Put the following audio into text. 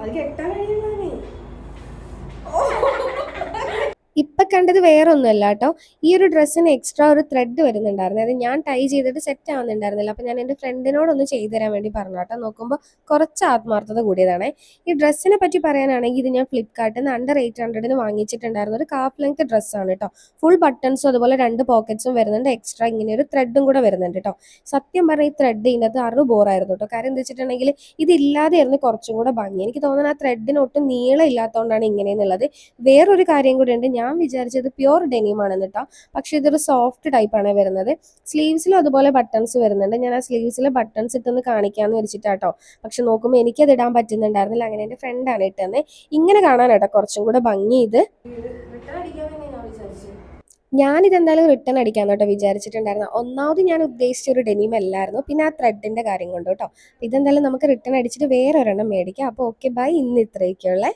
അത് കെട്ടാൻ കഴിയുന്നേ. ഇപ്പം കണ്ടത് വേറെ ഒന്നുമല്ല കേട്ടോ. ഈ ഒരു ഡ്രസ്സിന് എക്സ്ട്രാ ഒരു ത്രെഡ് വരുന്നുണ്ടായിരുന്നു. അത് ഞാൻ ടൈ ചെയ്തിട്ട് സെറ്റ് ആവുന്നുണ്ടായിരുന്നില്ല. അപ്പം ഞാൻ എൻ്റെ ഫ്രണ്ടിനോടൊന്ന് ചെയ്തു തരാൻ വേണ്ടി പറഞ്ഞു കേട്ടോ. നോക്കുമ്പോൾ കുറച്ച് ആത്മാർത്ഥത കൂടിയതാണ്. ഈ ഡ്രസ്സിനെ പറ്റി പറയാനാണെങ്കിൽ ഇത് ഞാൻ ഫ്ലിപ്കാർട്ടിൽ നിന്ന് അണ്ടർ 800 വാങ്ങിച്ചിട്ടുണ്ടായിരുന്ന ഒരു കാഫ് ലെങ്ത് ഡ്രസ്സാണ് കേട്ടോ. ഫുൾ ബട്ടൺസും അതുപോലെ 2 പോക്കറ്റ്സും വരുന്നുണ്ട്. എക്സ്ട്രാ ഇങ്ങനെ ഒരു ത്രെഡും കൂടെ വരുന്നുണ്ട് കേട്ടോ. സത്യം പറഞ്ഞാൽ ഈ ത്രെഡ് ഇതിനകത്ത് ബോറായിരുന്നു കേട്ടോ. കാര്യം എന്താ വെച്ചിട്ടുണ്ടെങ്കിൽ ഇതില്ലാതെയായിരുന്നു കുറച്ചും കൂടെ ഭംഗി. എനിക്ക് തോന്നുന്നു ആ ത്രെഡിന് ഒട്ടും നീളം ഇല്ലാത്തതുകൊണ്ടാണ് ഇങ്ങനെയെന്നുള്ളത്. വേറൊരു കാര്യം കൂടി ഉണ്ട്. ഞാൻ വിചാരിച്ചത് പ്യുവർ ഡെനിമാണ് കേട്ടോ. പക്ഷെ ഇതൊരു സോഫ്റ്റ് ടൈപ്പാണ് വരുന്നത്. സ്ലീവ്സിലും അതുപോലെ ബട്ടൺസ് വരുന്നുണ്ട്. ഞാൻ ആ സ്ലീവ്സിൽ ബട്ടൺസ് ഇട്ടൊന്ന് കാണിക്കാമെന്ന് വെച്ചിട്ടാട്ടോ. പക്ഷെ നോക്കുമ്പോൾ എനിക്കത് ഇടാൻ പറ്റുന്നുണ്ടായിരുന്നില്ല. അങ്ങനെ എൻ്റെ ഫ്രണ്ടാണ് ഇട്ടത്. ഇങ്ങനെ കാണാനാട്ടോ കുറച്ചും കൂടെ ഭംഗി. ഇത് ഞാനിതെന്തായാലും റിട്ടേൺ അടിക്കാന്ന് കേട്ടോ വിചാരിച്ചിട്ടുണ്ടായിരുന്നു. ഒന്നാമത് ഞാൻ ഉദ്ദേശിച്ച ഒരു ഡെനിം അല്ലായിരുന്നു. പിന്നെ ആ ത്രെഡിന്റെ കാര്യം കൊണ്ട് കേട്ടോ. ഇതെന്തായാലും നമുക്ക് റിട്ടേൺ അടിച്ചിട്ട് വേറെ ഒരെണ്ണം മേടിക്കാം. അപ്പോൾ ഓക്കെ ബൈ. ഇന്ന് ഇത്രയൊക്കെയുള്ളേ.